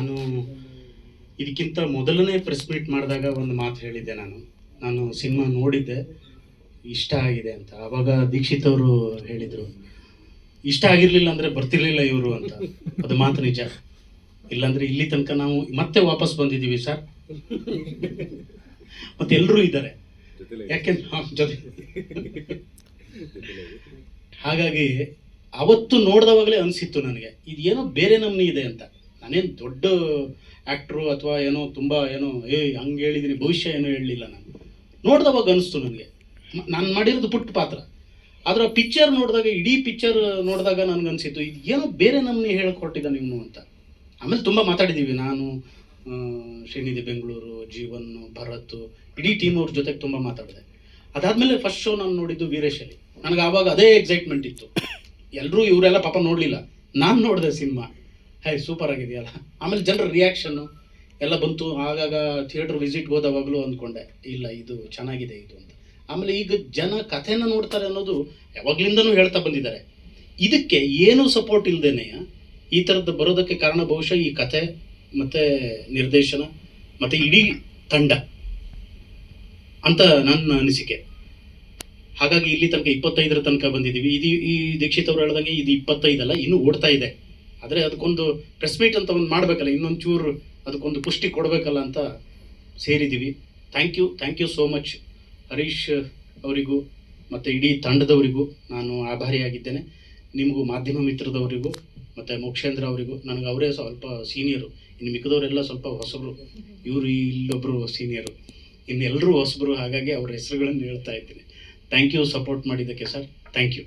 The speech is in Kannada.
ನಾನು ಇದಕ್ಕಿಂತ ಮೊದಲನೇ ಪ್ರೆಸ್ ಮೀಟ್ ಮಾಡಿದಾಗ ಒಂದು ಮಾತು ಹೇಳಿದ್ದೆ. ನಾನು ಸಿನಿಮಾ ನೋಡಿದ್ದೆ, ಇಷ್ಟ ಆಗಿದೆ ಅಂತ. ಆವಾಗ ದೀಕ್ಷಿತ್ ಅವರು ಹೇಳಿದರು, ಇಷ್ಟ ಆಗಿರಲಿಲ್ಲ ಅಂದರೆ ಬರ್ತಿರ್ಲಿಲ್ಲ ಇವರು ಅಂತ. ಅದು ಮಾತು ನಿಜ. ಇಲ್ಲಾಂದರೆ ಇಲ್ಲಿ ತನಕ ನಾವು ಮತ್ತೆ ವಾಪಸ್ ಬಂದಿದ್ದೀವಿ ಸರ್. ಮತ್ತೆ ಎಲ್ಲರೂ ಇದ್ದಾರೆ, ಯಾಕೆಂದ್ರೆ ಜೊತೆ. ಹಾಗಾಗಿ ಅವತ್ತು ನೋಡಿದವಾಗಲೇ ಅನಿಸಿತ್ತು ನನಗೆ, ಇದೇನೋ ಬೇರೆ ನಮ್ನಿ ಇದೆ ಅಂತ. ನಾನೇನು ದೊಡ್ಡ ಆ್ಯಕ್ಟ್ರು ಅಥವಾ ಏನೋ ತುಂಬ ಏನೋ ಹಂಗೆ ಹೇಳಿದ್ದೀನಿ, ಭವಿಷ್ಯ ಏನೋ ಹೇಳಲಿಲ್ಲ. ನಾನು ನೋಡಿದವಾಗ ಅನಿಸ್ತು ನನಗೆ, ನಾನು ಮಾಡಿರೋದು ಪುಟ್ಟ ಪಾತ್ರ. ಆದರೆ ಆ ಪಿಕ್ಚರ್ ನೋಡಿದಾಗ, ಇಡೀ ಪಿಕ್ಚರ್ ನೋಡಿದಾಗ ನನಗನ್ಸಿತ್ತು, ಇದು ಏನೋ ಬೇರೆ ನಮ್ನಿ ಹೇಳ್ಕೊಟ್ಟಿದ್ದ ನೀವು ಅಂತ. ಆಮೇಲೆ ತುಂಬ ಮಾತಾಡಿದ್ದೀವಿ, ನಾನು ಶ್ರೀನಿಧಿ ಬೆಂಗಳೂರು, ಜೀವನ್, ಭರತ್, ಇಡೀ ಟೀಮ್ ಅವ್ರ ಜೊತೆಗೆ ತುಂಬ ಮಾತಾಡಿದೆ. ಅದಾದಮೇಲೆ ಫಸ್ಟ್ ಶೋ ನಾನು ನೋಡಿದ್ದು ವೀರೇಶಲ್ಲಿ. ನನಗೆ ಆವಾಗ ಅದೇ ಎಕ್ಸೈಟ್ಮೆಂಟ್ ಇತ್ತು. ಎಲ್ಲರೂ ಇವರೆಲ್ಲ ಪಾಪ ನೋಡಲಿಲ್ಲ, ನಾನು ನೋಡಿದೆ ಸಿನಿಮಾ. ಸೂಪರ್ ಆಗಿದೆಯಲ್ಲ. ಆಮೇಲೆ ಜನರ ರಿಯಾಕ್ಷನ್ನು ಎಲ್ಲ ಬಂತು. ಆಗಾಗ ಥಿಯೇಟ್ರ್ ವಿಸಿಟ್ಗೆ ಹೋದವಾಗಲೂ ಅಂದ್ಕೊಂಡೆ, ಇಲ್ಲ ಇದು ಚೆನ್ನಾಗಿದೆ ಇದು ಅಂತ. ಆಮೇಲೆ ಈಗ ಜನ ಕಥೆನ ನೋಡ್ತಾರೆ ಅನ್ನೋದು ಯಾವಾಗಲಿಂದನೂ ಹೇಳ್ತಾ ಬಂದಿದ್ದಾರೆ. ಇದಕ್ಕೆ ಏನೂ ಸಪೋರ್ಟ್ ಇಲ್ಲದೇನೆ ಈ ಥರದ್ದು ಬರೋದಕ್ಕೆ ಕಾರಣ ಬಹುಶಃ ಈ ಕಥೆ ಮತ್ತು ನಿರ್ದೇಶನ ಮತ್ತು ಇಡೀ ತಂಡ ಅಂತ ನನ್ನ ಅನಿಸಿಕೆ. ಹಾಗಾಗಿ ಇಲ್ಲಿ ತನಕ 25ರ ತನಕ ಬಂದಿದ್ದೀವಿ. ಈ ದೀಕ್ಷಿತ್ ಅವರು ಹೇಳ್ದಂಗೆ ಇದು 25 ಅಲ್ಲ, ಇನ್ನೂ ಓಡ್ತಾ ಇದೆ. ಆದರೆ ಅದಕ್ಕೊಂದು ಪ್ರೆಸ್ ಮೀಟ್ ಅಂತ ಒಂದು ಮಾಡಬೇಕಲ್ಲ, ಇನ್ನೊಂದು ಚೂರು ಅದಕ್ಕೊಂದು ಪುಷ್ಟಿ ಕೊಡಬೇಕಲ್ಲ ಅಂತ ಸೇರಿದ್ದೀವಿ. Thank you so much Harish ಅವರಿಗೂ ಮತ್ತು ಇಡೀ ತಂಡದವರಿಗೂ ನಾನು ಆಭಾರಿಯಾಗಿದ್ದೇನೆ. ನಿಮಗೂ ಮಾಧ್ಯಮ ಮಿತ್ರದವರಿಗೂ ಮತ್ತು ಮೋಕ್ಷೇಂದ್ರ ಅವರಿಗೂ. ನನಗೆ ಅವರೇ ಸ್ವಲ್ಪ ಸೀನಿಯರು, ಇನ್ನು ಮಿಕ್ಕದವರೆಲ್ಲ ಸ್ವಲ್ಪ ಹೊಸಬರು. ಇವರು ಇಲ್ಲೊಬ್ಬರು ಸೀನಿಯರು, ಇನ್ನೆಲ್ಲರೂ ಹೊಸಬರು. ಹಾಗಾಗಿ ಅವ್ರ ಹೆಸರುಗಳನ್ನು ಹೇಳ್ತಾ ಇದ್ದೀನಿ. ಥ್ಯಾಂಕ್ ಯು ಸಪೋರ್ಟ್ ಮಾಡಿದ್ದಕ್ಕೆ ಸರ್, ಥ್ಯಾಂಕ್ ಯು.